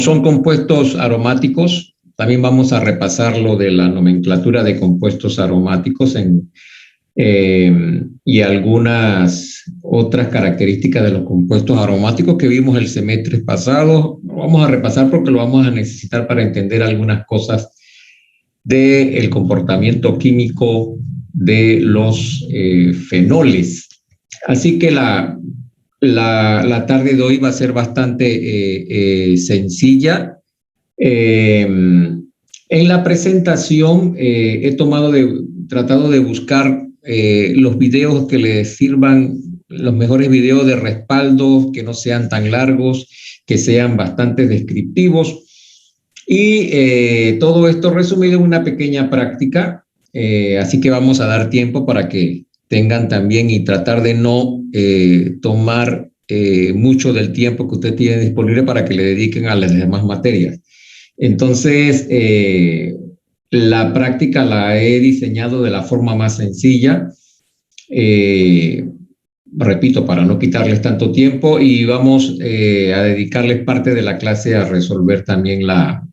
son compuestos aromáticos, también vamos a repasar lo de la nomenclatura de compuestos aromáticos y algunas otras características de los compuestos aromáticos que vimos el semestre pasado. Lo vamos a repasar porque lo vamos a necesitar para entender algunas cosas del comportamiento químico de los fenoles. Así que la tarde de hoy va a ser bastante sencilla. En la presentación he tratado de buscar los videos que les sirvan, los mejores videos de respaldo, que no sean tan largos, que sean bastante descriptivos. Y todo esto resumido en una pequeña práctica, así que vamos a dar tiempo para que tengan también y tratar de no tomar mucho del tiempo que usted tiene disponible para que le dediquen a las demás materias. Entonces, la práctica la he diseñado de la forma más sencilla, repito, para no quitarles tanto tiempo, y vamos a dedicarles parte de la clase a resolver también la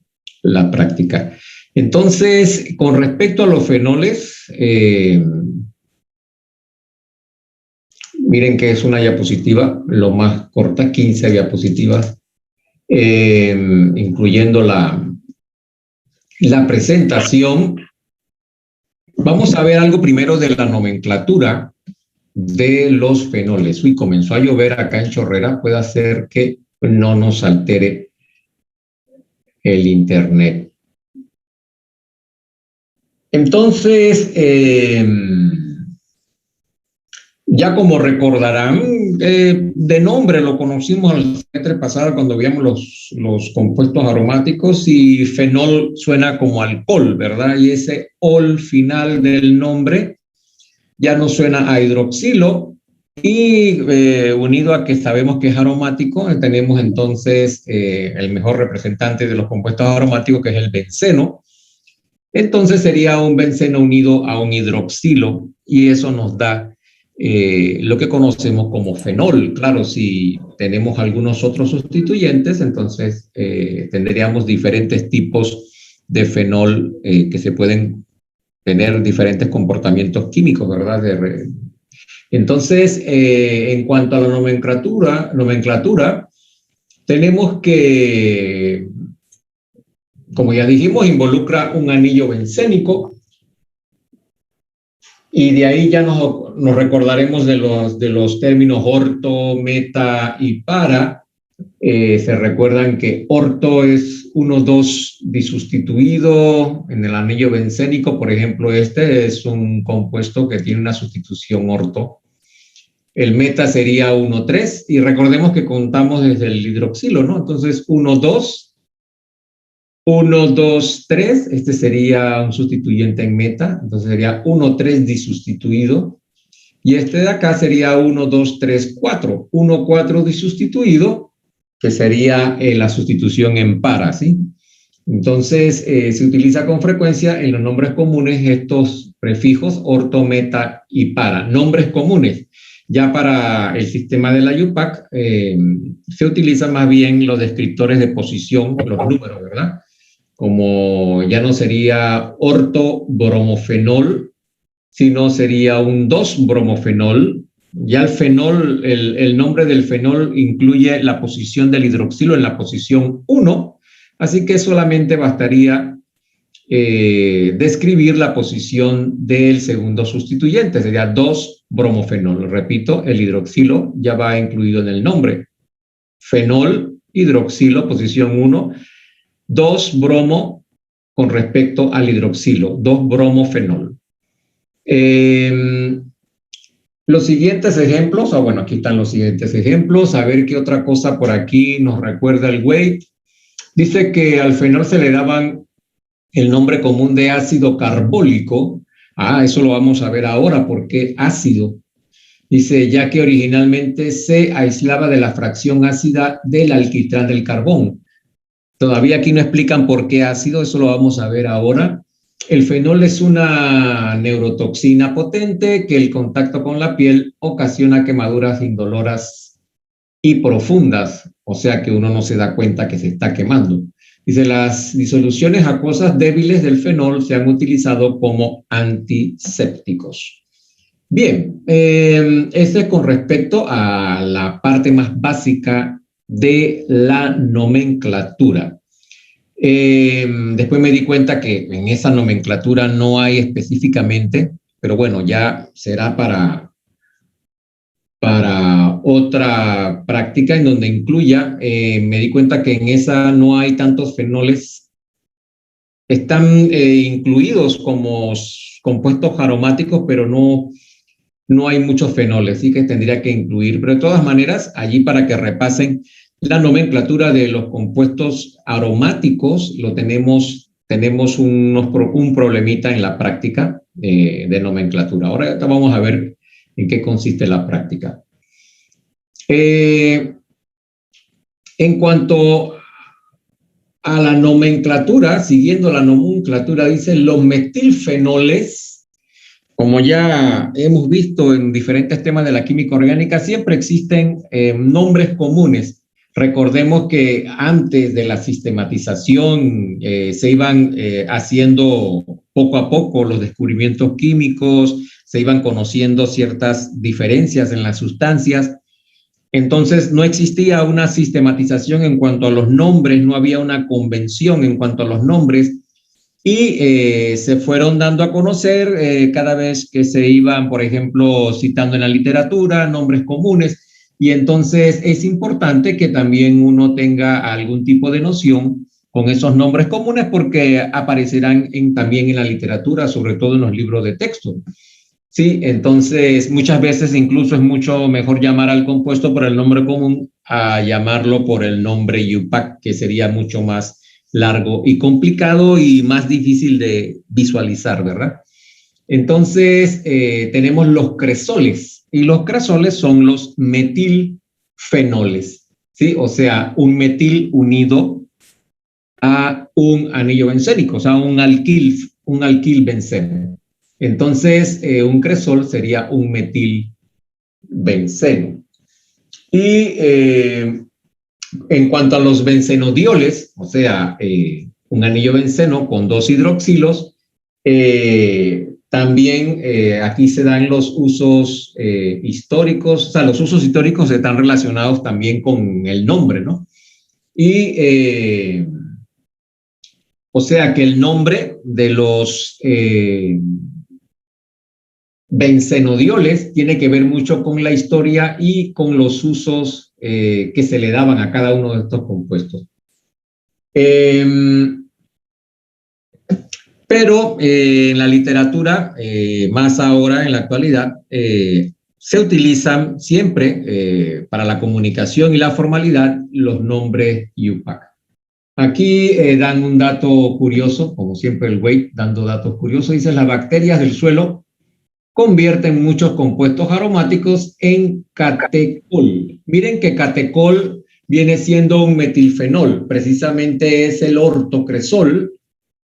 práctica. Entonces, con respecto a los fenoles, miren que es una diapositiva, lo más corta, 15 diapositivas, incluyendo la presentación. Vamos a ver algo primero de la nomenclatura de los fenoles. Uy, comenzó a llover acá en Chorrera, puede hacer que no nos altere el internet. Entonces, ya como recordarán, de nombre lo conocimos el semestre pasado cuando veíamos los compuestos aromáticos, y fenol suena como alcohol, ¿verdad? Y ese ol final del nombre ya no suena a hidroxilo, y unido a que sabemos que es aromático, tenemos entonces el mejor representante de los compuestos aromáticos, que es el benceno. Entonces sería un benceno unido a un hidroxilo, y eso nos da lo que conocemos como fenol. Claro, si tenemos algunos otros sustituyentes, entonces tendríamos diferentes tipos de fenol que se pueden tener diferentes comportamientos químicos, ¿verdad? Entonces, en cuanto a la nomenclatura, tenemos que, como ya dijimos, involucra un anillo bencénico, y de ahí ya nos recordaremos de los términos orto, meta y para. Se recuerdan que orto es 1,2 disustituido en el anillo bencénico. Por ejemplo, este es un compuesto que tiene una sustitución orto. El meta sería 1,3, y recordemos que contamos desde el hidroxilo, ¿no? Entonces 1,2, 1,2,3, este sería un sustituyente en meta, entonces sería 1,3 disustituido, y este de acá sería 1,2,3,4, 1,4 disustituido, que sería la sustitución en para, ¿sí? Entonces, se utiliza con frecuencia en los nombres comunes estos prefijos orto, meta y para, nombres comunes. Ya para el sistema de la UPAC se utilizan más bien los descriptores de posición, los números, ¿verdad? Como ya no sería orto-bromofenol, sino sería un 2-bromofenol. Ya el fenol, el nombre del fenol incluye la posición del hidroxilo en la posición 1, así que solamente bastaría describir la posición del segundo sustituyente, sería 2-bromofenol. Repito, el hidroxilo ya va incluido en el nombre. Fenol, hidroxilo, posición 1, 2-bromo con respecto al hidroxilo, 2-bromofenol. Los siguientes ejemplos, bueno, aquí están los siguientes ejemplos, a ver qué otra cosa por aquí nos recuerda el Waite. Dice que al fenol se le daban el nombre común de ácido carbólico. Eso lo vamos a ver ahora, ¿por qué ácido? Dice, ya que originalmente se aislaba de la fracción ácida del alquitrán del carbón. Todavía aquí no explican por qué ácido, eso lo vamos a ver ahora. El fenol es una neurotoxina potente que el contacto con la piel ocasiona quemaduras indoloras y profundas. o sea que uno no se da cuenta que se está quemando. Dice, las disoluciones acuosas débiles del fenol se han utilizado como antisépticos. Bien, este es con respecto a la parte más básica de la nomenclatura. Después me di cuenta que en esa nomenclatura no hay específicamente, pero bueno, ya será para otra práctica en donde incluya, me di cuenta que en esa no hay tantos fenoles, están incluidos como compuestos aromáticos, pero no hay muchos fenoles, sí que tendría que incluir, pero de todas maneras, allí para que repasen la nomenclatura de los compuestos aromáticos, tenemos un problemita en la práctica de nomenclatura. Ahora vamos a ver en qué consiste la práctica. En cuanto a la nomenclatura, siguiendo la nomenclatura, dicen los metilfenoles, como ya hemos visto en diferentes temas de la química orgánica, siempre existen nombres comunes. Recordemos que antes de la sistematización se iban haciendo poco a poco los descubrimientos químicos, se iban conociendo ciertas diferencias en las sustancias. Entonces no existía una sistematización en cuanto a los nombres, no había una convención en cuanto a los nombres y se fueron dando a conocer cada vez que se iban, por ejemplo, citando en la literatura nombres comunes, y entonces es importante que también uno tenga algún tipo de noción con esos nombres comunes porque aparecerán también en la literatura, sobre todo en los libros de texto. Sí, entonces muchas veces incluso es mucho mejor llamar al compuesto por el nombre común a llamarlo por el nombre IUPAC, que sería mucho más largo y complicado y más difícil de visualizar, ¿verdad? Entonces tenemos los cresoles, y los cresoles son los metilfenoles, ¿sí? O sea, un metil unido a un anillo bencénico, o sea, un alquil benceno. Entonces, un cresol sería un metilbenceno. Y en cuanto a los bencenodioles, o sea, un anillo benceno con dos hidroxilos, también aquí se dan los usos históricos, o sea, los usos históricos están relacionados también con el nombre, ¿no? Y, o sea, que el nombre de los bencenodioles tiene que ver mucho con la historia y con los usos que se le daban a cada uno de estos compuestos. Pero en la literatura, más ahora en la actualidad, se utilizan siempre para la comunicación y la formalidad los nombres IUPAC. Aquí dan un dato curioso, como siempre el Wade dando datos curiosos, dice las bacterias del suelo convierten muchos compuestos aromáticos en catecol. Miren que catecol viene siendo un metilfenol, precisamente es el ortocresol,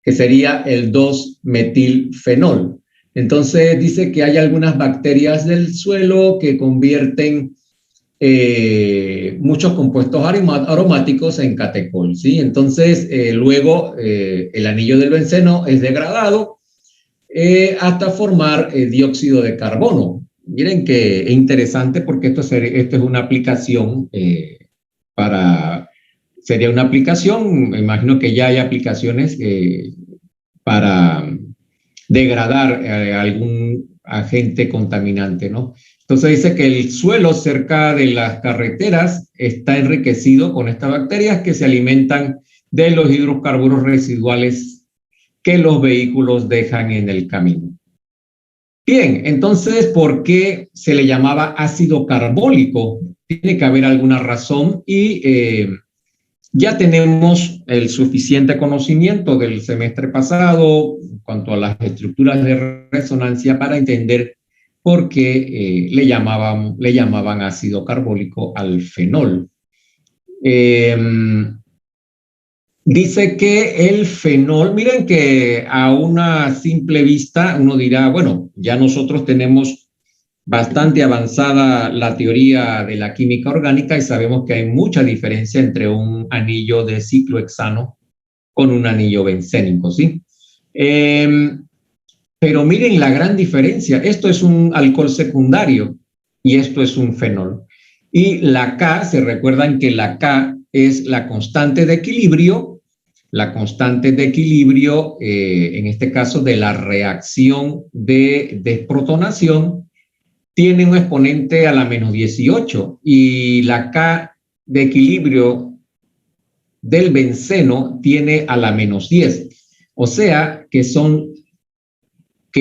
que sería el 2-metilfenol. Entonces dice que hay algunas bacterias del suelo que convierten muchos compuestos aromáticos en catecol, ¿sí? Entonces luego el anillo del benceno es degradado hasta formar dióxido de carbono. Miren que es interesante porque esto es una aplicación sería una aplicación, me imagino que ya hay aplicaciones para degradar algún agente contaminante, ¿no? Entonces dice que el suelo cerca de las carreteras está enriquecido con estas bacterias que se alimentan de los hidrocarburos residuales que los vehículos dejan en el camino. Bien, entonces, ¿por qué se le llamaba ácido carbólico? Tiene que haber alguna razón y ya tenemos el suficiente conocimiento del semestre pasado en cuanto a las estructuras de resonancia para entender por qué le llamaban ácido carbólico al fenol. Dice que el fenol, miren que a una simple vista uno dirá, bueno, ya nosotros tenemos bastante avanzada la teoría de la química orgánica y sabemos que hay mucha diferencia entre un anillo de ciclohexano con un anillo bencénico, ¿sí? Pero miren la gran diferencia. Esto es un alcohol secundario y esto es un fenol. Y la K, se recuerdan que la K es la constante de equilibrio, en este caso de la reacción de desprotonación, tiene un exponente a la menos 18 y la K de equilibrio del benceno tiene a la menos 10. O sea que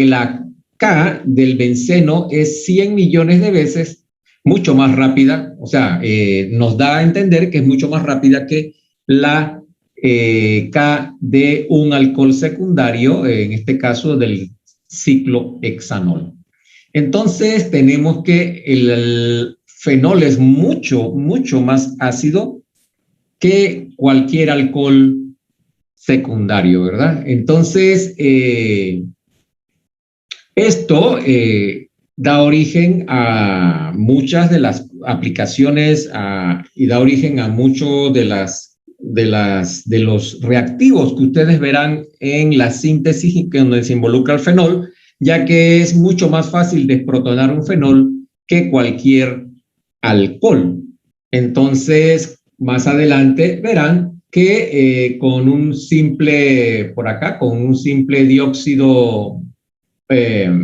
la K del benceno es 100 millones de veces mucho más rápida, o sea, nos da a entender que es mucho más rápida que la K de un alcohol secundario, en este caso del ciclohexanol. Entonces tenemos que el fenol es mucho, mucho más ácido que cualquier alcohol secundario, ¿verdad? Entonces, esto da origen a muchas de las aplicaciones y da origen a muchos de los reactivos que ustedes verán en la síntesis donde se involucra el fenol, ya que es mucho más fácil desprotonar un fenol que cualquier alcohol. Entonces, más adelante verán que con un simple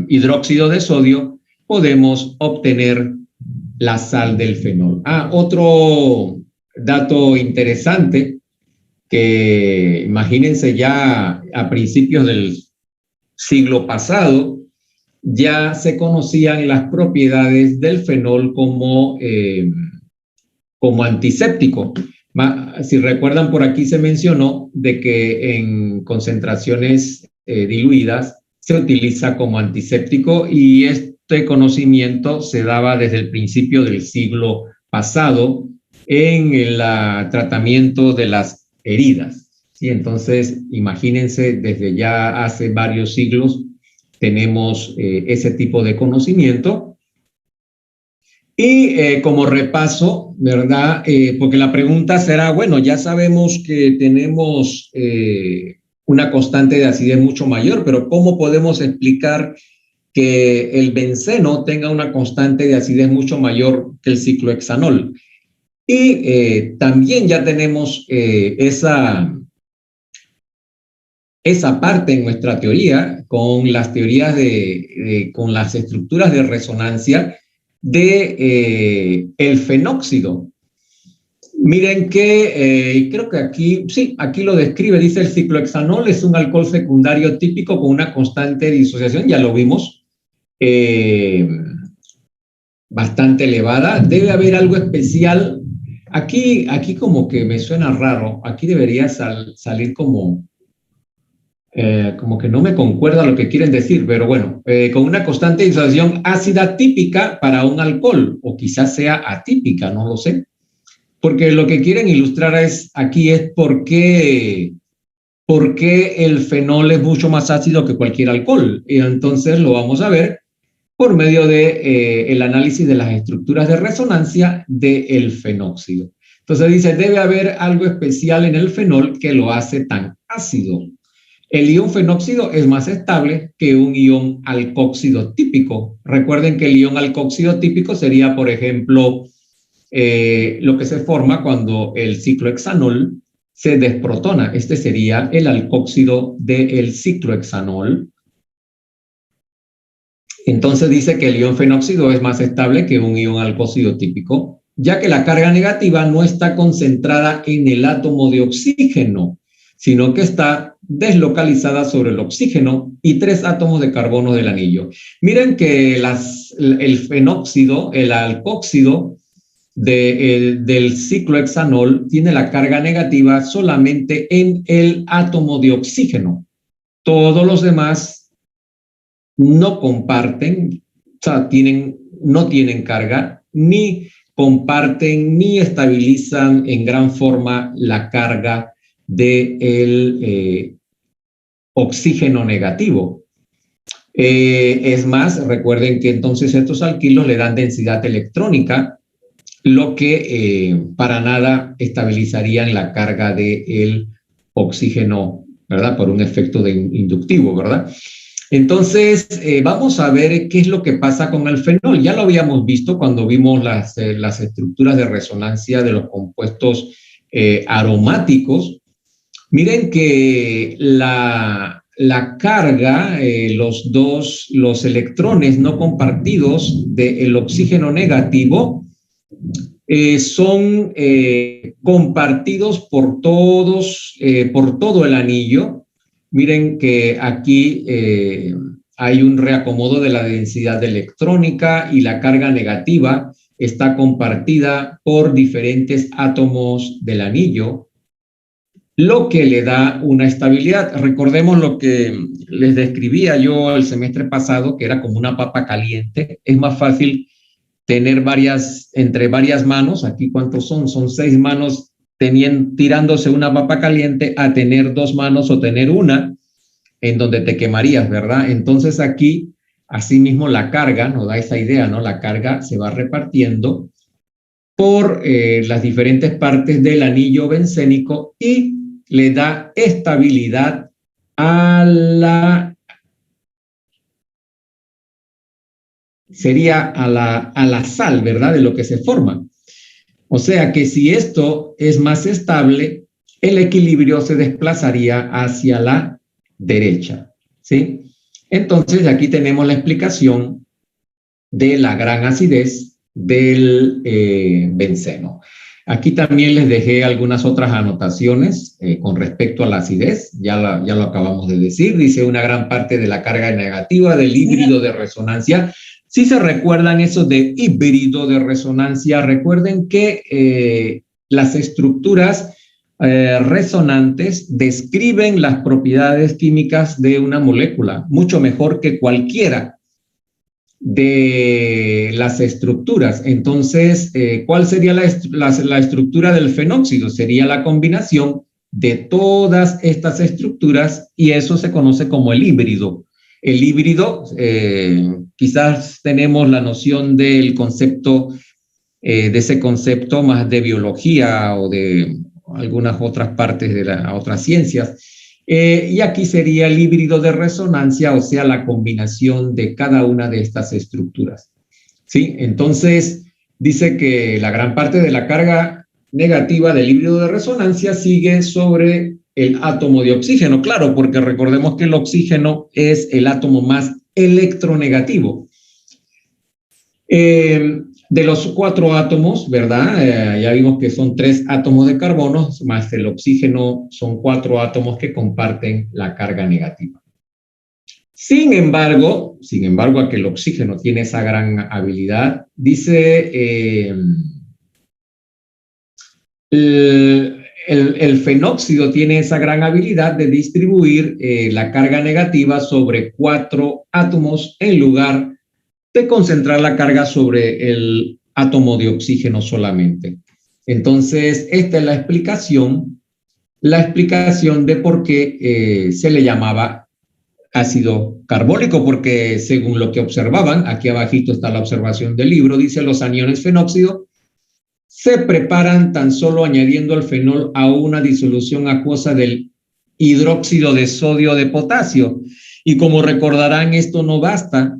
hidróxido de sodio, podemos obtener la sal del fenol. Otro dato interesante, que imagínense ya a principios del siglo pasado, ya se conocían las propiedades del fenol como antiséptico. Si recuerdan, por aquí se mencionó de que en concentraciones diluidas se utiliza como antiséptico y este conocimiento se daba desde el principio del siglo pasado en el tratamiento de las heridas, ¿sí? Entonces, imagínense, desde ya hace varios siglos tenemos ese tipo de conocimiento. Y como repaso, ¿verdad? Porque la pregunta será, bueno, ya sabemos que tenemos una constante de acidez mucho mayor, pero ¿cómo podemos explicar que el benceno tenga una constante de acidez mucho mayor que el ciclohexanol? Y también ya tenemos esa parte en nuestra teoría con las teorías con las estructuras de resonancia de el fenóxido. Miren que creo que aquí, sí, aquí lo describe, dice el ciclohexanol es un alcohol secundario típico con una constante de disociación, ya lo vimos, bastante elevada. Debe haber algo especial. Aquí como que me suena raro, aquí debería salir como que no me concuerda lo que quieren decir, pero bueno, con una constante disociación ácida típica para un alcohol, o quizás sea atípica, no lo sé. Porque lo que quieren ilustrar aquí es por qué el fenol es mucho más ácido que cualquier alcohol. Y entonces lo vamos a ver por medio de el análisis de las estructuras de resonancia del fenóxido. Entonces dice, debe haber algo especial en el fenol que lo hace tan ácido. El ion fenóxido es más estable que un ion alcóxido típico. Recuerden que el ion alcóxido típico sería, por ejemplo, lo que se forma cuando el ciclohexanol se desprotona. Este sería el alcóxido del ciclohexanol. Entonces dice que el ion fenóxido es más estable que un ion alcóxido típico, ya que la carga negativa no está concentrada en el átomo de oxígeno, sino que está deslocalizada sobre el oxígeno y 3 átomos de carbono del anillo. Miren que el fenóxido, el alcóxido del ciclohexanol tiene la carga negativa solamente en el átomo de oxígeno. Todos los demás no comparten, o sea, no tienen carga, ni comparten, ni estabilizan en gran forma la carga del oxígeno negativo. Es más, recuerden que entonces estos alquilos le dan densidad electrónica, lo que para nada estabilizarían la carga del oxígeno, ¿verdad? Por un efecto inductivo, ¿verdad? Entonces, vamos a ver qué es lo que pasa con el fenol. Ya lo habíamos visto cuando vimos las estructuras de resonancia de los compuestos aromáticos. Miren que la carga, los electrones no compartidos del oxígeno negativo son compartidos por por todo el anillo. Miren que aquí hay un reacomodo de la densidad electrónica y la carga negativa está compartida por diferentes átomos del anillo, lo que le da una estabilidad. Recordemos lo que les describía yo el semestre pasado, que era como una papa caliente. Es más fácil tener entre varias manos, aquí cuántos son 6 manos tirándose una papa caliente, a tener 2 manos o tener una en donde te quemarías, ¿verdad? Entonces aquí, asimismo, la carga nos da esa idea, ¿no? La carga se va repartiendo por las diferentes partes del anillo bencénico y le da estabilidad a a la sal, ¿verdad? De lo que se forma. O sea que si esto es más estable, el equilibrio se desplazaría hacia la derecha, ¿sí? Entonces aquí tenemos la explicación de la gran acidez del benceno. Aquí también les dejé algunas otras anotaciones con respecto a la acidez, ya lo acabamos de decir. Dice una gran parte de la carga negativa del híbrido de resonancia. Si se recuerdan eso de híbrido de resonancia, recuerden que las estructuras resonantes describen las propiedades químicas de una molécula mucho mejor que cualquiera de las estructuras. Entonces, ¿cuál sería la estructura del fenóxido? Sería la combinación de todas estas estructuras y eso se conoce como el híbrido. El híbrido, quizás tenemos la noción del concepto, de ese concepto más de biología o de algunas otras partes de otras ciencias. Y aquí sería el híbrido de resonancia, o sea, la combinación de cada una de estas estructuras. ¿Sí? Entonces, dice que la gran parte de la carga negativa del híbrido de resonancia sigue sobre el átomo de oxígeno. Claro, porque recordemos que el oxígeno es el átomo más electronegativo. De los 4 átomos, ¿verdad? Ya vimos que son 3 átomos de carbono, más el oxígeno son 4 átomos que comparten la carga negativa. Sin embargo, a que el oxígeno tiene esa gran habilidad, dice el fenóxido tiene esa gran habilidad de distribuir la carga negativa sobre 4 átomos en lugar de concentrar la carga sobre el átomo de oxígeno solamente. Entonces, esta es la explicación de por qué se le llamaba ácido carbónico, porque según lo que observaban, aquí abajito está la observación del libro, dice los aniones fenóxido se preparan tan solo añadiendo el fenol a una disolución acuosa del hidróxido de sodio de potasio. Y como recordarán, esto no basta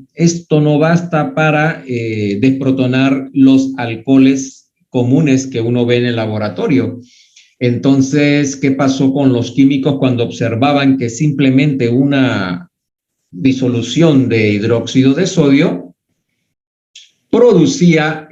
para desprotonar los alcoholes comunes que uno ve en el laboratorio. Entonces, ¿qué pasó con los químicos cuando observaban que simplemente una disolución de hidróxido de sodio producía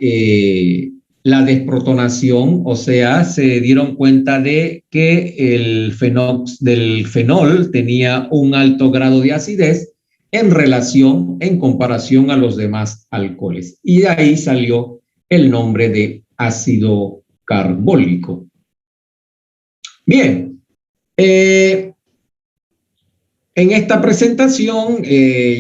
la desprotonación? O sea, se dieron cuenta de que el fenol tenía un alto grado de acidez en comparación a los demás alcoholes. Y de ahí salió el nombre de ácido carbólico. Bien, en esta presentación,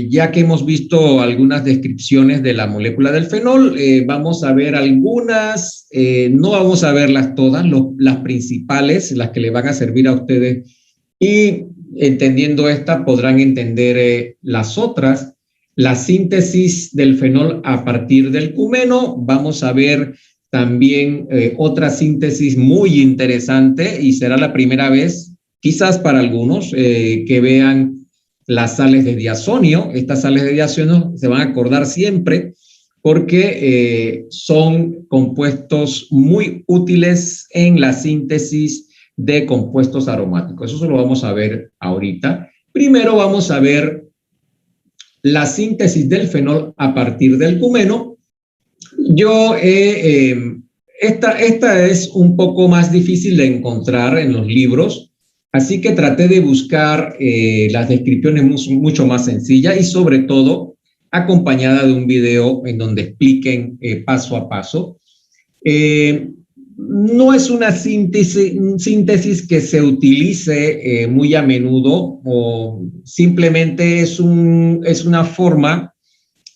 ya que hemos visto algunas descripciones de la molécula del fenol, vamos a ver algunas, no vamos a verlas todas, las principales, las que le van a servir a ustedes, y entendiendo esta podrán entender las otras. la síntesis del fenol a partir del cumeno. Vamos a ver también otra síntesis muy interesante y será la primera vez, quizás para algunos, que vean las sales de diazonio. Estas sales de diazonio se van a acordar siempre porque son compuestos muy útiles en la síntesis de compuestos aromáticos. Eso lo vamos a ver ahorita. Primero vamos a ver la síntesis del fenol a partir del cumeno. Esta es un poco más difícil de encontrar en los libros, así que traté de buscar las descripciones mucho más sencillas y sobre todo acompañada de un video en donde expliquen paso a paso. No es una síntesis que se utilice muy a menudo, o simplemente es una forma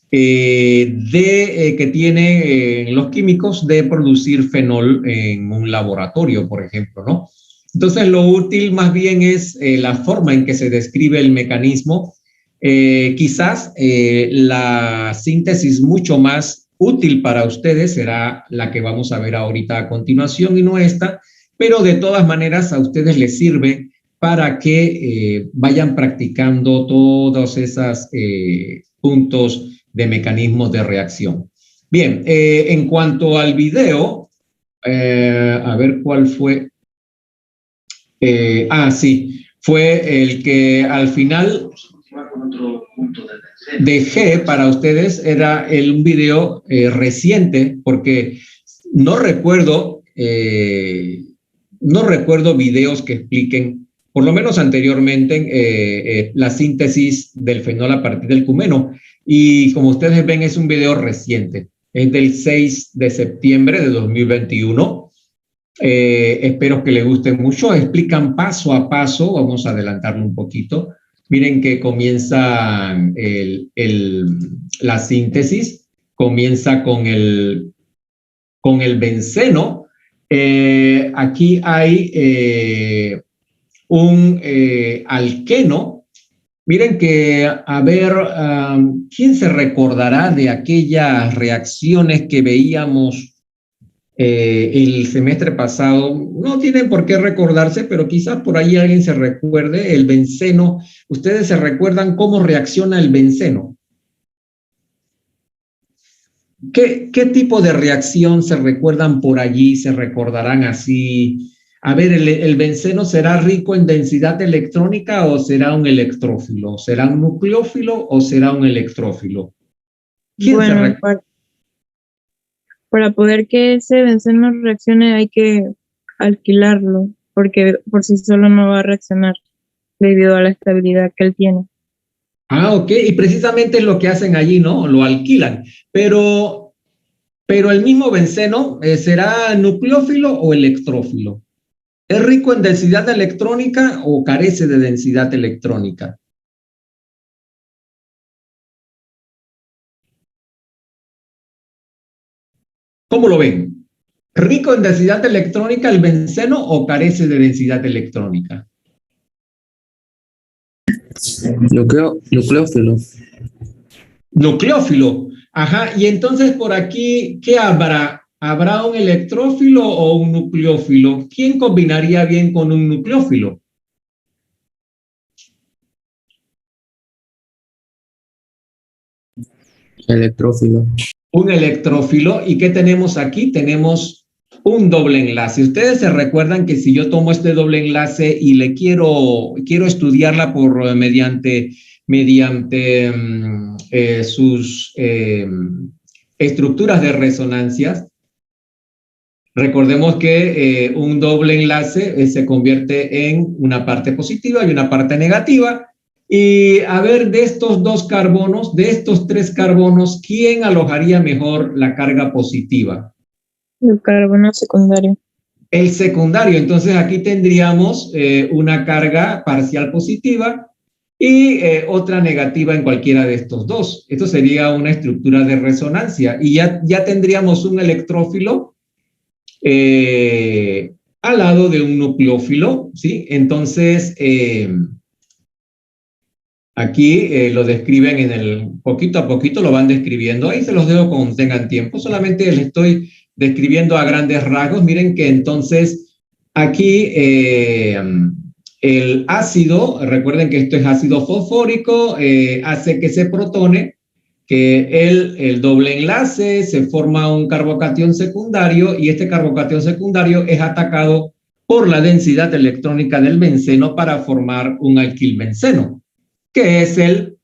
que tienen los químicos de producir fenol en un laboratorio, por ejemplo, ¿no? Entonces, lo útil más bien es la forma en que se describe el mecanismo. Quizás la síntesis mucho más útil para ustedes será la que vamos a ver ahorita a continuación y no esta, pero de todas maneras a ustedes les sirve para que vayan practicando todos esos puntos de mecanismos de reacción. Bien, en cuanto al video, a ver cuál fue. Sí, fue el que al final dejé para ustedes, era un video reciente, porque no recuerdo videos que expliquen, por lo menos anteriormente, la síntesis del fenol a partir del cumeno. Y como ustedes ven, es un video reciente, es del 6 de septiembre de 2021. Espero que les guste mucho. Explican paso a paso, vamos a adelantarlo un poquito. Miren que comienza la síntesis, comienza con el benceno. Aquí hay un alqueno. Miren que, a ver, ¿quién se recordará de aquellas reacciones que veíamos el semestre pasado? No tienen por qué recordarse, pero quizás por ahí alguien se recuerde el benceno. ¿Ustedes se recuerdan cómo reacciona el benceno? ¿Qué tipo de reacción se recuerdan por allí? ¿Se recordarán así? A ver, ¿el benceno será rico en densidad electrónica o será un electrófilo? ¿Será un nucleófilo o será un electrófilo? ¿Quién se recuerda? Para poder que ese benceno reaccione hay que alquilarlo, porque por sí solo no va a reaccionar debido a la estabilidad que él tiene. Ok, y precisamente es lo que hacen allí, ¿no? Lo alquilan. Pero el mismo benceno, ¿será nucleófilo o electrófilo? ¿Es rico en densidad electrónica o carece de densidad electrónica? ¿Cómo lo ven? ¿Rico en densidad electrónica el benceno o carece de densidad electrónica? Nucleófilo. Nucleófilo. Ajá, y entonces por aquí, ¿qué habrá? ¿Habrá un electrófilo o un nucleófilo? ¿Quién combinaría bien con un nucleófilo? Electrófilo. Un electrófilo. ¿Y qué tenemos aquí? Tenemos un doble enlace. Ustedes se recuerdan que si yo tomo este doble enlace y le quiero estudiarla mediante sus estructuras de resonancias, recordemos que un doble enlace se convierte en una parte positiva y una parte negativa. Y a ver, de estos dos carbonos, de estos tres carbonos, ¿quién alojaría mejor la carga positiva? El carbono secundario. El secundario. Entonces aquí tendríamos una carga parcial positiva y otra negativa en cualquiera de estos dos. Esto sería una estructura de resonancia y ya tendríamos un electrófilo al lado de un nucleófilo, ¿sí? Entonces, Aquí lo describen poquito a poquito, lo van describiendo. Ahí se los dejo cuando tengan tiempo. Solamente les estoy describiendo a grandes rasgos. Miren que entonces aquí el ácido, recuerden que esto es ácido fosfórico, hace que se protone, que el doble enlace, se forma un carbocatión secundario y este carbocatión secundario es atacado por la densidad electrónica del benceno para formar un alquilbenceno, que es el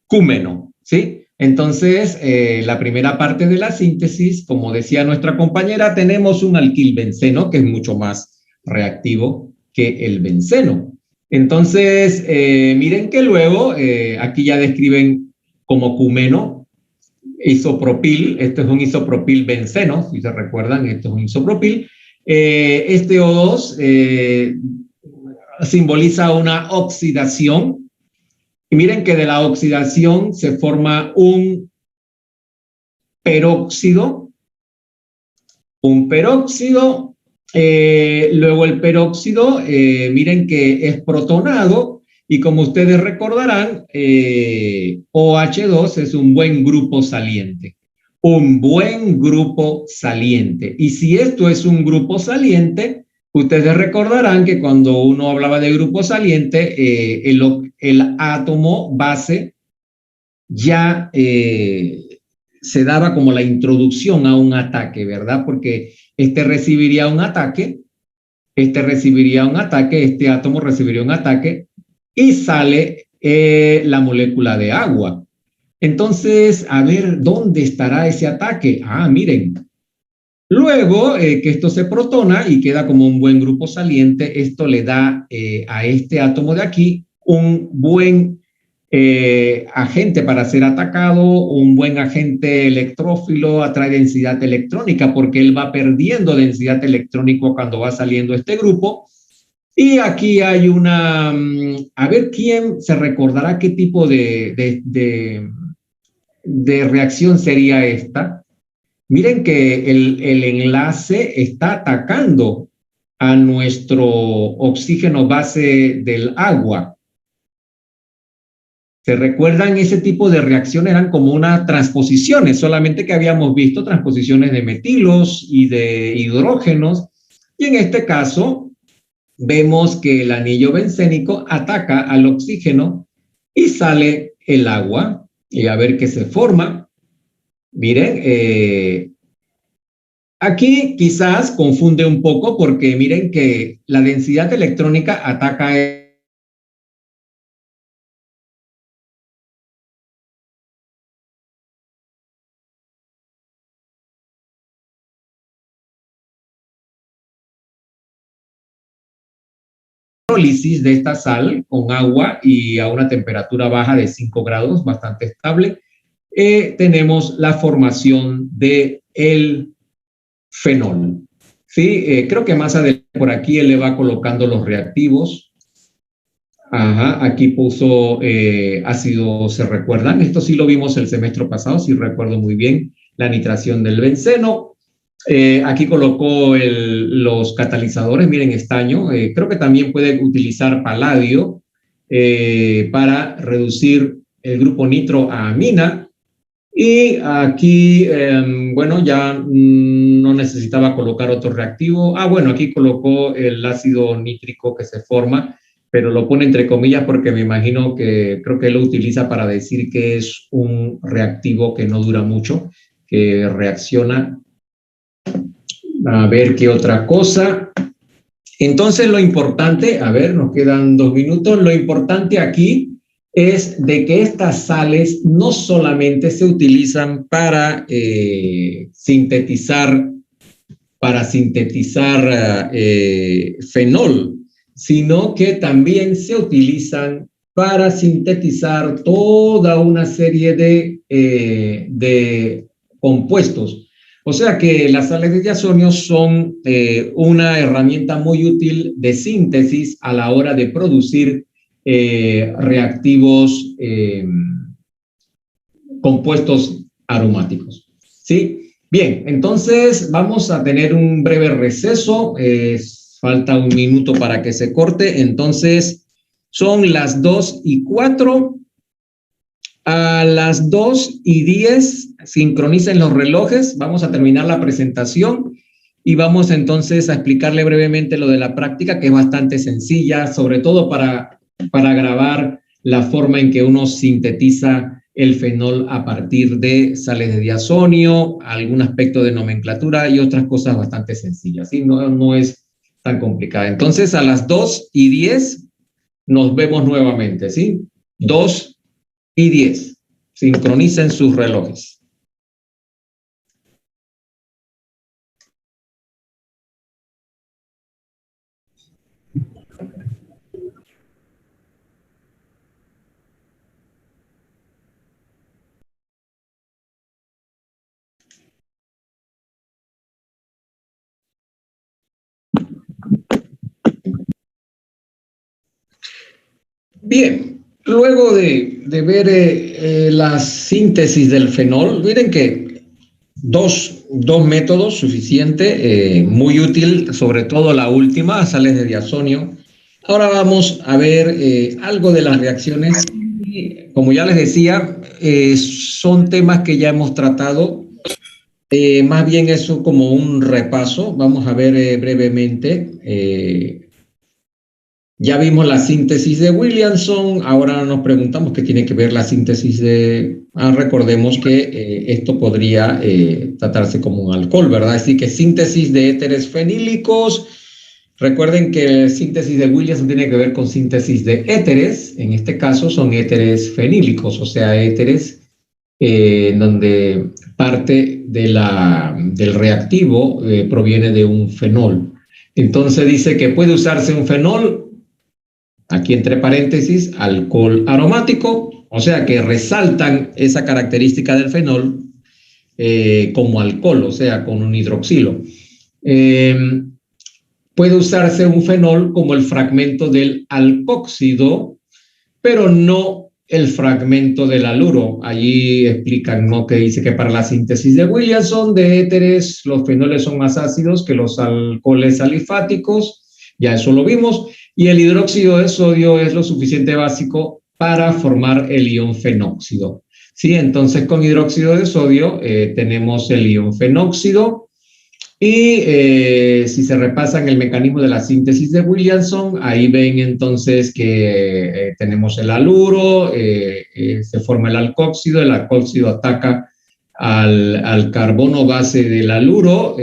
cúmeno, ¿sí? Entonces, la primera parte de la síntesis, como decía nuestra compañera, tenemos un alquilbenceno que es mucho más reactivo que el benceno. Entonces, miren que luego, aquí ya describen como cúmeno, isopropil, esto es un isopropil benceno, si se recuerdan, esto es un isopropil. Este O2 simboliza una oxidación. Y miren que de la oxidación se forma un peróxido, luego el peróxido, miren que es protonado y como ustedes recordarán, OH2 es un buen grupo saliente. Y si esto es un grupo saliente, ustedes recordarán que cuando uno hablaba de grupo saliente, el átomo base ya se daba como la introducción a un ataque, ¿verdad? Porque este recibiría un ataque, este átomo recibiría un ataque y sale la molécula de agua. Entonces, a ver, ¿dónde estará ese ataque? Ah, miren. Luego que esto se protona y queda como un buen grupo saliente, esto le da a este átomo de aquí un buen agente para ser atacado, un buen agente electrófilo, atrae densidad electrónica porque él va perdiendo densidad electrónica cuando va saliendo este grupo. Y aquí hay a ver quién se recordará qué tipo de reacción sería esta. Miren que el enlace está atacando a nuestro oxígeno base del agua. ¿Se recuerdan? Ese tipo de reacción eran como unas transposiciones, solamente que habíamos visto transposiciones de metilos y de hidrógenos. Y en este caso, vemos que el anillo bencénico ataca al oxígeno y sale el agua. Y a ver qué se forma. Miren, aquí quizás confunde un poco porque miren que la densidad electrónica ataca electrólisis de esta sal con agua y a una temperatura baja de 5 grados, bastante estable, tenemos la formación de el fenol. Sí, creo que más adelante por aquí él le va colocando los reactivos. Ajá, aquí puso ácido, ¿se recuerdan? Esto sí lo vimos el semestre pasado, sí recuerdo muy bien, la nitración del benceno. Aquí colocó los catalizadores, miren, estaño. Creo que también puede utilizar paladio para reducir el grupo nitroamina. Y aquí, bueno, ya no necesitaba colocar otro reactivo. Ah, bueno, aquí colocó el ácido nítrico que se forma, pero lo pone entre comillas porque me imagino que creo que él lo utiliza para decir que es un reactivo que no dura mucho, que reacciona. A ver qué otra cosa. Entonces lo importante, a ver, nos quedan 2 minutos, lo importante aquí es de que estas sales no solamente se utilizan para sintetizar fenol, sino que también se utilizan para sintetizar toda una serie de compuestos. O sea que las sales de diazonio son una herramienta muy útil de síntesis a la hora de producir reactivos compuestos aromáticos. ¿Sí? Bien, entonces vamos a tener un breve receso. Falta 1 minuto para que se corte. Entonces son las 2:04. A las 2:10, sincronicen los relojes, vamos a terminar la presentación y vamos entonces a explicarle brevemente lo de la práctica, que es bastante sencilla, sobre todo para grabar la forma en que uno sintetiza el fenol a partir de sales de diazonio, algún aspecto de nomenclatura y otras cosas bastante sencillas, ¿sí? No es tan complicada. Entonces, a las 2:10 nos vemos nuevamente, ¿sí? 2:10. Sincronicen sus relojes. Bien, luego de ver la síntesis del fenol, miren que dos métodos suficiente, muy útil, sobre todo la última, sales de diazonio. Ahora vamos a ver algo de las reacciones. Y, como ya les decía, son temas que ya hemos tratado. Más bien eso como un repaso. Vamos a ver brevemente. Ya vimos la síntesis de Williamson, ahora nos preguntamos qué tiene que ver la síntesis de... recordemos que esto podría tratarse como un alcohol, ¿verdad? Así que síntesis de éteres fenílicos. Recuerden que síntesis de Williamson tiene que ver con síntesis de éteres. En este caso son éteres fenílicos, o sea, éteres donde parte del reactivo proviene de un fenol. Entonces dice que puede usarse un fenol, aquí entre paréntesis, alcohol aromático, o sea que resaltan esa característica del fenol como alcohol, o sea, con un hidroxilo. Puede usarse un fenol como el fragmento del alcóxido, pero no el fragmento del haluro. Allí explican, ¿no?, que dice que para la síntesis de Williamson de éteres, los fenoles son más ácidos que los alcoholes alifáticos, ya eso lo vimos, y el hidróxido de sodio es lo suficiente básico para formar el ion fenóxido. ¿Sí? Entonces, con hidróxido de sodio tenemos el ion fenóxido, y si se repasan el mecanismo de la síntesis de Williamson, ahí ven entonces que tenemos el haluro, se forma el alcóxido ataca al carbono base del haluro.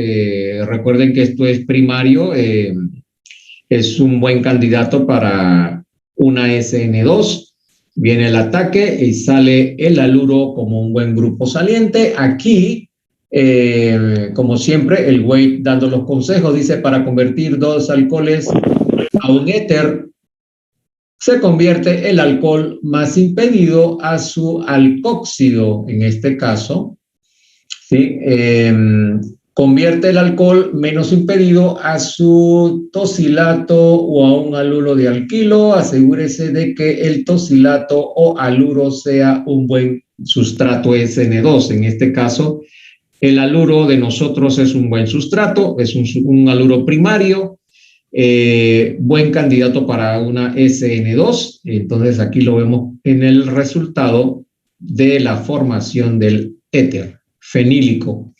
Recuerden que esto es primario, es un buen candidato para una SN2. Viene el ataque y sale el haluro como un buen grupo saliente. Aquí, como siempre, el Waite dando los consejos, dice: para convertir dos alcoholes a un éter, se convierte el alcohol más impedido a su alcóxido, en este caso, ¿sí? Convierte el alcohol menos impedido a su tosilato o a un haluro de alquilo. Asegúrese de que el tosilato o haluro sea un buen sustrato SN2. En este caso, el haluro de nosotros es un buen sustrato, es un haluro primario, buen candidato para una SN2. Entonces aquí lo vemos en el resultado de la formación del éter fenílico,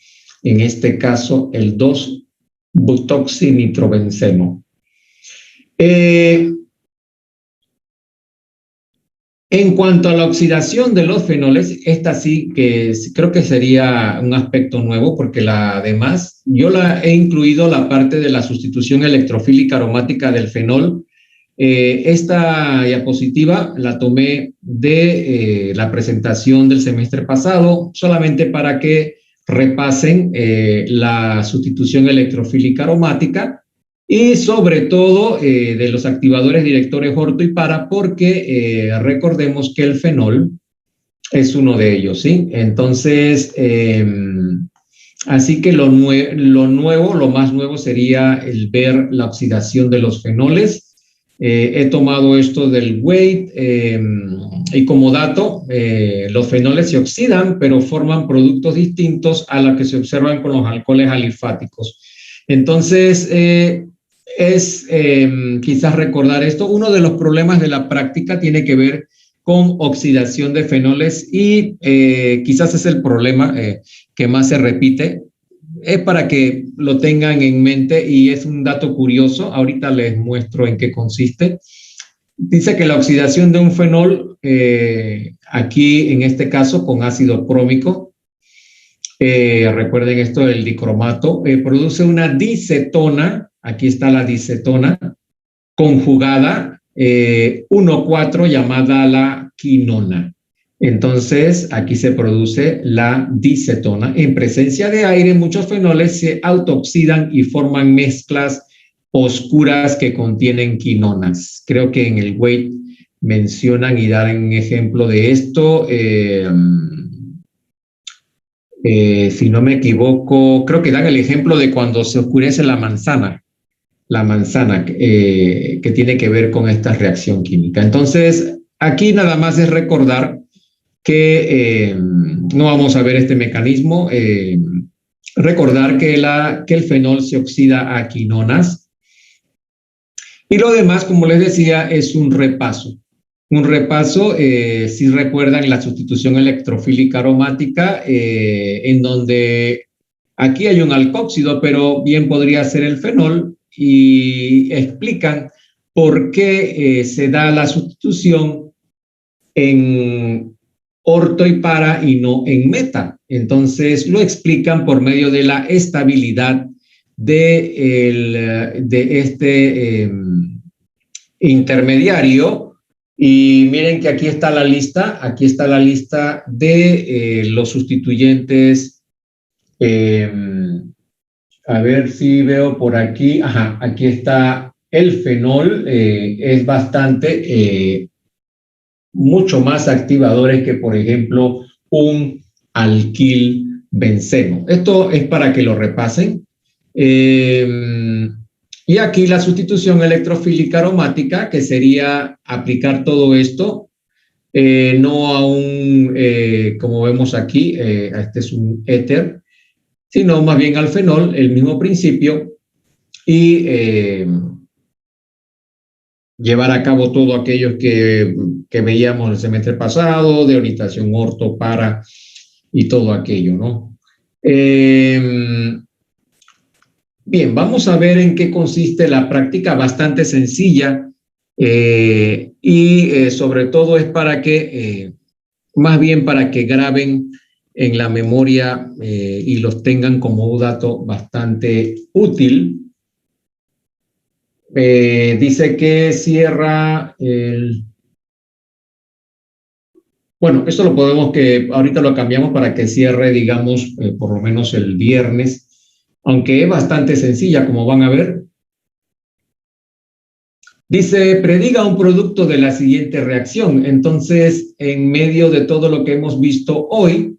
en este caso el 2-butoxinitrobenceno. En cuanto a la oxidación de los fenoles, esta sí que creo que sería un aspecto nuevo, porque además yo he incluido la parte de la sustitución electrofílica aromática del fenol. Esta diapositiva la tomé de la presentación del semestre pasado, solamente para que repasen la sustitución electrofílica aromática y sobre todo de los activadores directores orto y para, porque recordemos que el fenol es uno de ellos, ¿sí? Entonces, así que lo más nuevo sería el ver la oxidación de los fenoles. He tomado esto del Waite y como dato, los fenoles se oxidan, pero forman productos distintos a los que se observan con los alcoholes alifáticos. Entonces, es quizás recordar esto. Uno de los problemas de la práctica tiene que ver con oxidación de fenoles y quizás es el problema que más se repite. Es para que lo tengan en mente y es un dato curioso. Ahorita les muestro en qué consiste. Dice que la oxidación de un fenol, aquí en este caso con ácido crómico, recuerden esto del dicromato, produce una dicetona, aquí está la dicetona, conjugada 1,4 llamada la quinona. Entonces, aquí se produce la dicetona. En presencia de aire, muchos fenoles se autooxidan y forman mezclas oscuras que contienen quinonas. Creo que en el weight mencionan y dan un ejemplo de esto. Si no me equivoco, creo que dan el ejemplo de cuando se oscurece la manzana que tiene que ver con esta reacción química. Entonces, aquí nada más es recordar que no vamos a ver este mecanismo, recordar que el fenol se oxida a quinonas y lo demás, como les decía, es un repaso. Un repaso, si recuerdan la sustitución electrofílica aromática, en donde aquí hay un alcóxido, pero bien podría ser el fenol, y explican por qué se da la sustitución en orto y para y no en meta. Entonces lo explican por medio de la estabilidad de este intermediario. Y miren que aquí está la lista de los sustituyentes. A ver si veo por aquí. Ajá, aquí está el fenol. Es bastante, mucho más activadores que, por ejemplo, un alquil benceno. Esto es para que lo repasen. Y aquí la sustitución electrofílica aromática, que sería aplicar todo esto, no a un, como vemos aquí, este es un éter, sino más bien al fenol, el mismo principio, y llevar a cabo todo aquello que veíamos el semestre pasado, de orientación orto, para y todo aquello, ¿no? Bien, vamos a ver en qué consiste la práctica, bastante sencilla, y sobre todo es para que, más bien para que graben en la memoria y los tengan como un dato bastante útil. Dice que cierra el... Bueno, esto lo podemos que ahorita lo cambiamos para que cierre, digamos, por lo menos el viernes, aunque es bastante sencilla, como van a ver. Dice, prediga un producto de la siguiente reacción. Entonces, en medio de todo lo que hemos visto hoy,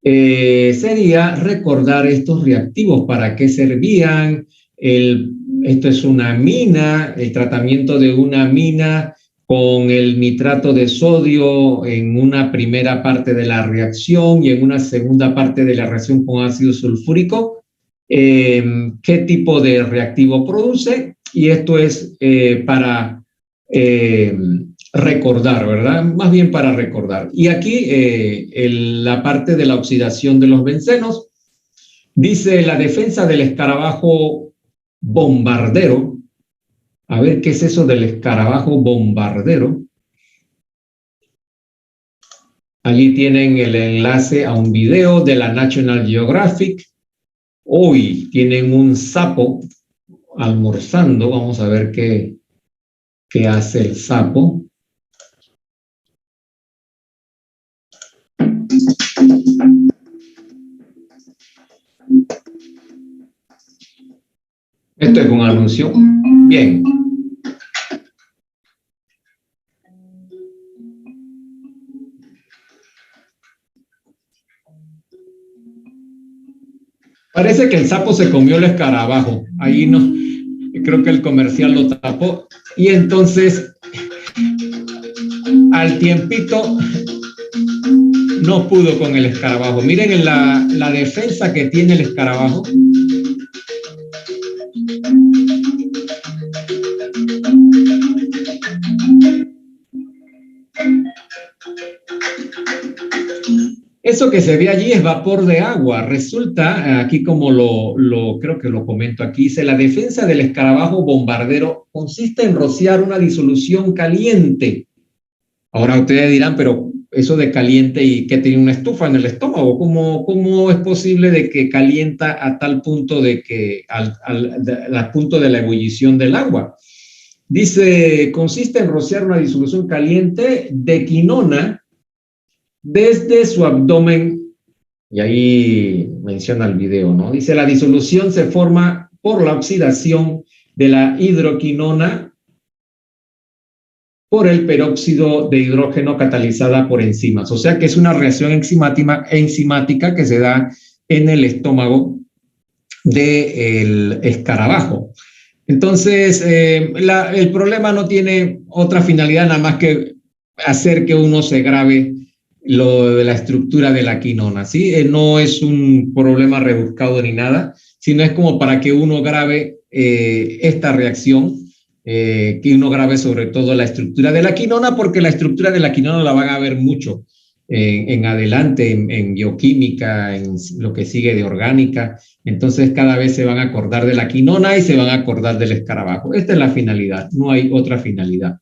sería recordar estos reactivos, para qué servían. Esto es una amina, el tratamiento de una amina con el nitrato de sodio en una primera parte de la reacción y en una segunda parte de la reacción con ácido sulfúrico. ¿Qué tipo de reactivo produce? Y esto es para recordar, ¿verdad? Más bien para recordar. Y aquí la parte de la oxidación de los bencenos. Dice la defensa del escarabajo bombardero. A ver, ¿qué es eso del escarabajo bombardero? Allí tienen el enlace a un video de la National Geographic. Hoy tienen un sapo almorzando. Vamos a ver qué hace el sapo. Esto es un anuncio. Bien. Parece que el sapo se comió el escarabajo. Ahí no, creo que el comercial lo tapó. Y entonces, al tiempito, no pudo con el escarabajo. Miren la defensa que tiene el escarabajo. Eso que se ve allí es vapor de agua. Resulta, aquí como creo que lo comento aquí, dice, la defensa del escarabajo bombardero consiste en rociar una disolución caliente. Ahora ustedes dirán, pero eso de caliente y que tiene una estufa en el estómago, ¿cómo es posible de que calienta a tal punto de que, al punto de la ebullición del agua? Dice, consiste en rociar una disolución caliente de quinona desde su abdomen, y ahí menciona el video, ¿no? Dice, la disolución se forma por la oxidación de la hidroquinona por el peróxido de hidrógeno catalizada por enzimas. O sea que es una reacción enzimática que se da en el estómago del escarabajo. Entonces, el problema no tiene otra finalidad nada más que hacer que uno se grabe lo de la estructura de la quinona, ¿sí? No es un problema rebuscado ni nada, sino es como para que uno grabe esta reacción, que uno grabe sobre todo la estructura de la quinona, porque la estructura de la quinona la van a ver mucho en adelante, en bioquímica, en lo que sigue de orgánica. Entonces cada vez se van a acordar de la quinona y se van a acordar del escarabajo. Esta es la finalidad, no hay otra finalidad.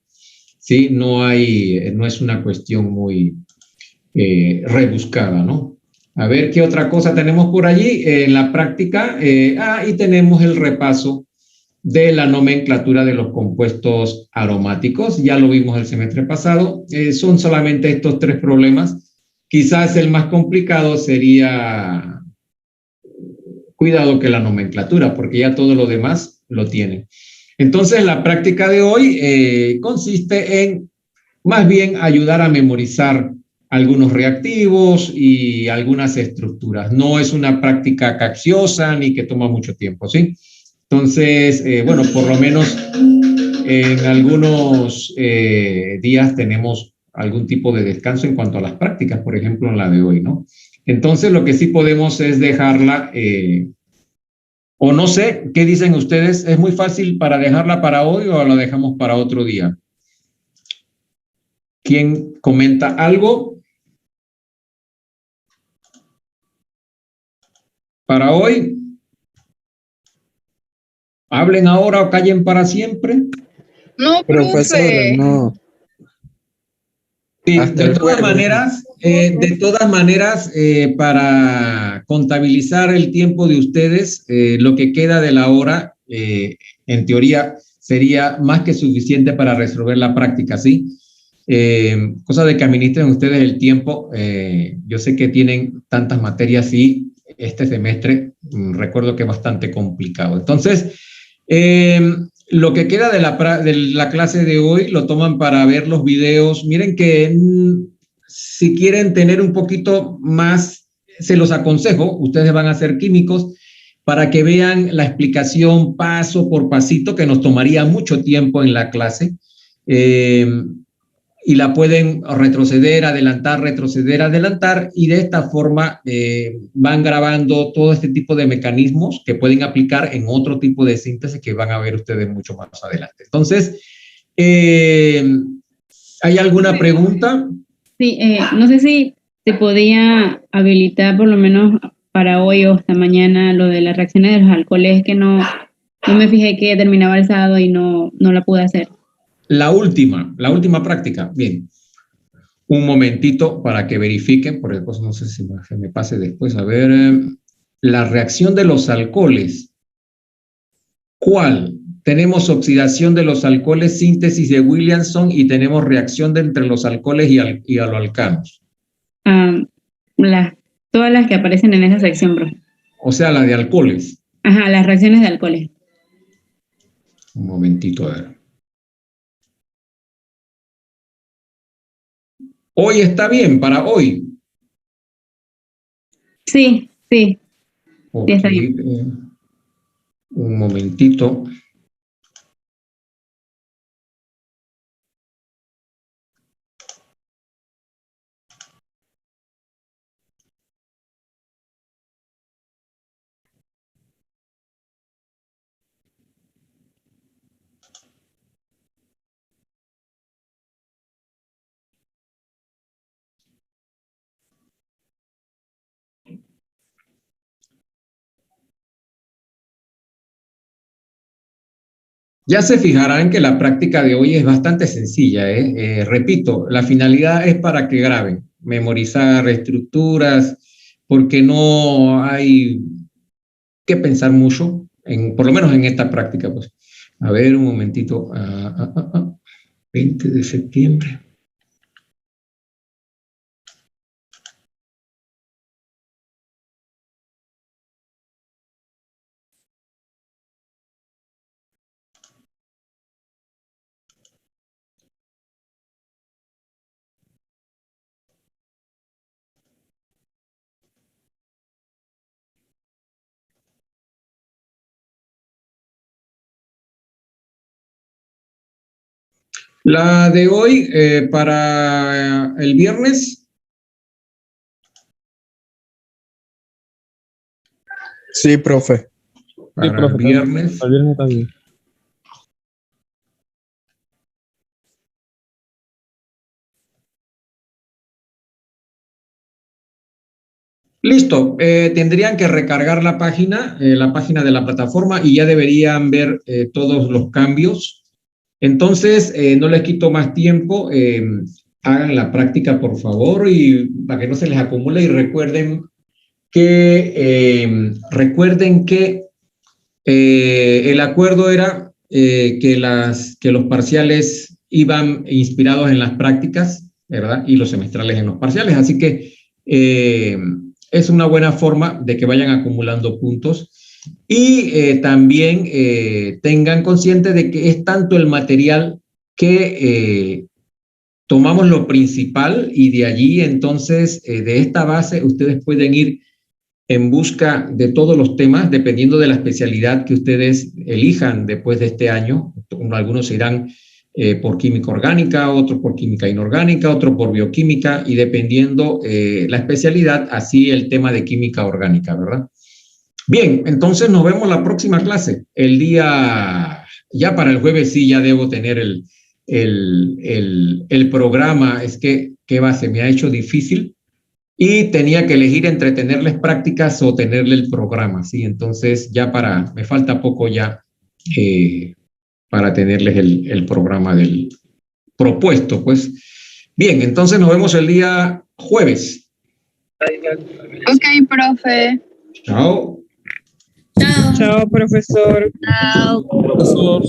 ¿Sí? No es una cuestión muy rebuscada, ¿no? A ver qué otra cosa tenemos por allí en la práctica. Y tenemos el repaso de la nomenclatura de los compuestos aromáticos. Ya lo vimos el semestre pasado. Son solamente estos tres problemas. Quizás el más complicado sería, cuidado que la nomenclatura, porque ya todo lo demás lo tiene. Entonces, la práctica de hoy consiste en más bien ayudar a memorizar algunos reactivos y algunas estructuras. No es una práctica capciosa ni que toma mucho tiempo, ¿sí? Entonces, bueno, por lo menos en algunos días tenemos algún tipo de descanso en cuanto a las prácticas, por ejemplo, en la de hoy, ¿no? Entonces, lo que sí podemos es dejarla, o no sé, ¿qué dicen ustedes? ¿Es muy fácil para dejarla para hoy o la dejamos para otro día? ¿Quién comenta algo para hoy? ¿Hablen ahora o callen para siempre? No, Profesor, no. Sí, Hasta el jueves. de todas maneras, para contabilizar el tiempo de ustedes, lo que queda de la hora, en teoría, sería más que suficiente para resolver la práctica, ¿sí? Cosa de que administren ustedes el tiempo. Yo sé que tienen tantas materias y este semestre recuerdo que es bastante complicado. Entonces, lo que queda de la clase de hoy lo toman para ver los videos. Miren que si quieren tener un poquito más, se los aconsejo, ustedes van a ser químicos, para que vean la explicación paso por pasito, que nos tomaría mucho tiempo en la clase. Y la pueden retroceder, adelantar, y de esta forma van grabando todo este tipo de mecanismos que pueden aplicar en otro tipo de síntesis que van a ver ustedes mucho más adelante. Entonces, ¿hay alguna pregunta? sí, no sé si se podía habilitar por lo menos para hoy o hasta mañana lo de las reacciones de los alcoholes, que no me fijé que terminaba el sábado y no la pude hacer. La última práctica. Bien. Un momentito para que verifiquen, porque después no sé si me pase después. A ver, la reacción de los alcoholes. ¿Cuál? Tenemos oxidación de los alcoholes, síntesis de Williamson, y tenemos reacción de entre los alcoholes y aloalcanos. Todas las que aparecen en esa sección, bro. O sea, la de alcoholes. Ajá, las reacciones de alcoholes. Un momentito, a ver. Hoy está bien, para hoy. Sí, sí, Ok, sí está bien. un momentito. Ya se fijarán que la práctica de hoy es bastante sencilla, ¿eh? Repito, la finalidad es para que graben, memorizar estructuras, porque no hay que pensar mucho, por lo menos en esta práctica. Pues. A ver, un momentito. 20 de septiembre. La de hoy para el viernes. Sí, profe. Para el viernes. El viernes también. Listo, tendrían que recargar la página de la plataforma y ya deberían ver todos los cambios. Entonces, no les quito más tiempo, hagan la práctica por favor y para que no se les acumule y recuerden que el acuerdo era que los parciales iban inspirados en las prácticas, ¿verdad? Y los semestrales en los parciales. Así que es una buena forma de que vayan acumulando puntos y también tengan consciente de que es tanto el material que tomamos lo principal y de allí entonces de esta base ustedes pueden ir en busca de todos los temas dependiendo de la especialidad que ustedes elijan después de este año. Algunos se irán por química orgánica, otros por química inorgánica, otros por bioquímica y dependiendo la especialidad, así el tema de química orgánica, ¿verdad? Bien, entonces nos vemos la próxima clase. El día, ya para el jueves sí ya debo tener el programa. Es que, ¿qué va? Se me ha hecho difícil y tenía que elegir entre tenerles prácticas o tenerle el programa, ¿sí? Entonces ya me falta poco ya para tenerles el programa del propuesto, pues. Bien, entonces nos vemos el día jueves. Ok, profe. Chao. Chao, profesor. Chao. Profesor.